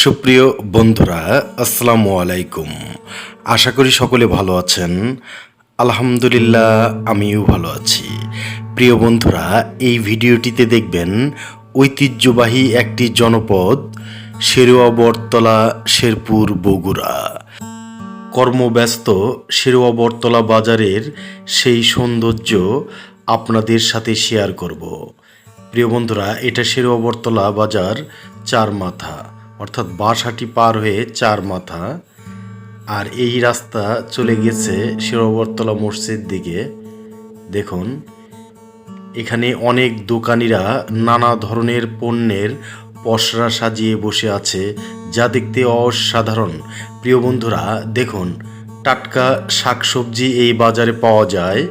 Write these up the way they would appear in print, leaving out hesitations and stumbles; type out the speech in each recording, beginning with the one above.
সুপ্রিয় বন্ধুরা, আসসালামু আলাইকুম। আশা করি সকলে ভালো আছেন। আলহামদুলিল্লাহ, আমিও ভালো আছি। প্রিয় বন্ধুরা, এই ভিডিওটিতে দেখবেন ঐতিহ্যবাহী একটি জনপদ শেরুয়া বটতলা, শেরপুর, বগুড়া। কর্মব্যস্ত শেরুয়া বটতলা বাজারের সেই সৌন্দর্য আপনাদের সাথে শেয়ার করব। প্রিয় বন্ধুরা, এটা শেরুয়া বটতলা বাজার চার মাথা, অর্থাৎ বাঁশহাটি পার হয়ে চার মাথা। আর এই রাস্তা চলে গেছে শেরুয়া বটতলা মসজিদ দিকে। দেখুন, এখানে অনেক দোকানিরা নানা ধরনের পণ্যের পসরা সাজিয়ে বসে আছে, যা দেখতে অসাধারণ। প্রিয় বন্ধুরা, দেখুন, টাটকা শাকসবজি এই বাজারে পাওয়া যায়।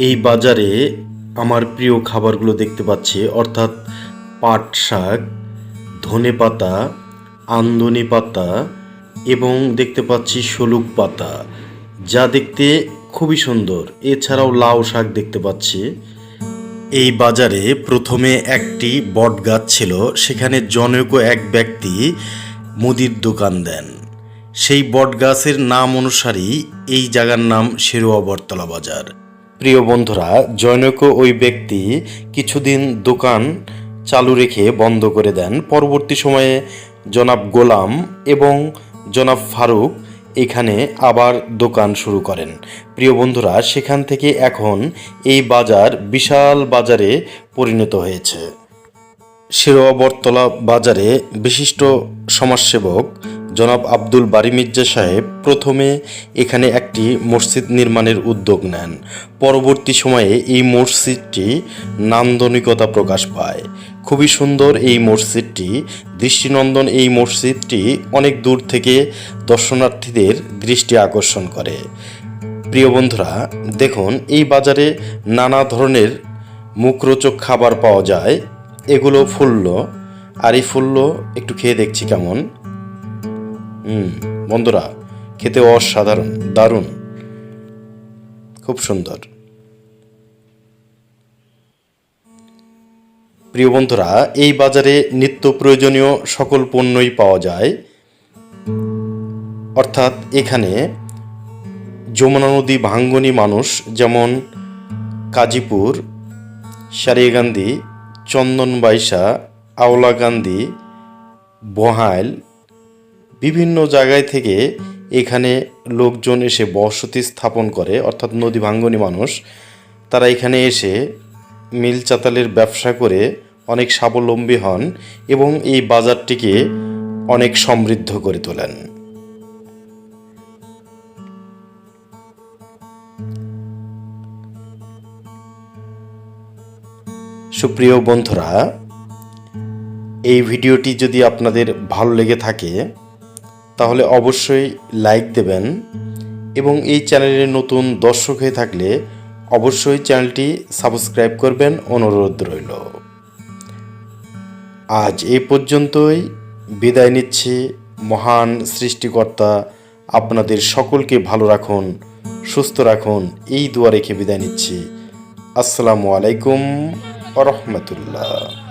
এই বাজারে আমার প্রিয় খাবারগুলো দেখতে পাচ্ছি, অর্থাৎ পাট শাক, ধনেপাতা, আমদনি পাতা এবং দেখতে পাচ্ছি শলুক পাতা, যা দেখতে খুবই সুন্দর। এছাড়াও লাউ শাক দেখতে পাচ্ছি। এই বাজারে প্রথমে একটি বট গাছ ছিল, সেখানে জনৈক এক ব্যক্তি মুদির দোকান দেন। সেই বট গাছের নাম অনুসারেই এই জায়গার নাম শেরুয়া বটতলা বাজার। প্রিয় বন্ধুরা, জনৈক ওই ব্যক্তি কিছুদিন দোকান চালু রেখে বন্ধ করে দেন। পরবর্তী সময়ে জনাব গোলাম এবং জনাব ফারুক এখানে আবার দোকান শুরু করেন। প্রিয় বন্ধুরা, সেখান থেকে এখন এই বাজার বিশাল বাজারে পরিণত হয়েছে। শেরুয়া বটতলা বাজারে বিশিষ্ট সমাজসেবক জনাব আব্দুল বারী মির্জা সাহেব প্রথমে এখানে একটি মসজিদ নির্মাণের উদ্যোগ নেন। পরবর্তী সময়ে এই মসজিদটি নান্দনিকতা প্রকাশ পায়। খুবই সুন্দর এই মসজিদটি, দৃষ্টিনন্দন এই মসজিদটি অনেক দূর থেকে দর্শনার্থীদের দৃষ্টি আকর্ষণ করে। প্রিয় বন্ধুরা, দেখুন, এই বাজারে নানা ধরনের মুখরোচক খাবার পাওয়া যায়। এগুলো ফুল্ল, আর এই ফুল্ল একটু খেয়ে দেখছি কেমন। বন্ধুরা, খেতে অসাধারণ, দারুণ, খুব সুন্দর। প্রিয় বন্ধুরা, এই বাজারে নিত্য প্রয়োজনীয় সকল পণ্যই পাওয়া যায়। অর্থাৎ এখানে যমুনা নদী ভাঙ্গনি মানুষ, যেমন কাজীপুর, সারিয়াকান্দি, চন্দনবাইশা, আওলাকান্দি, বহাইল, বিভিন্ন জায়গায় থেকে এখানে লোকজন এসে বসতি স্থাপন করে, অর্থাৎ নদী ভাঙ্গনি মানুষ। তারা এখানে এসে মিল চাতালের ব্যবসা করে অনেক স্বাবলম্বী হন এবং এই বাজারটিকে অনেক সমৃদ্ধ করে তোলেন। সুপ্রিয় বন্ধুরা, এই ভিডিওটি যদি আপনাদের ভালো লেগে থাকে তাহলে অবশ্যই লাইক দেবেন এবং এই চ্যানেলের নতুন দর্শক হয়ে থাকলে অবশ্যই চ্যানেলটি সাবস্ক্রাইব করবেন, অনুরোধ রইল। আজ এই পর্যন্তই বিদায় নিচ্ছি। মহান সৃষ্টিকর্তা আপনাদের সকলকে ভালো রাখুন, সুস্থ রাখুন, এই দোয়া রেখে বিদায় নিচ্ছি। আসসালামু আলাইকুম ওয়া রাহমাতুল্লাহ।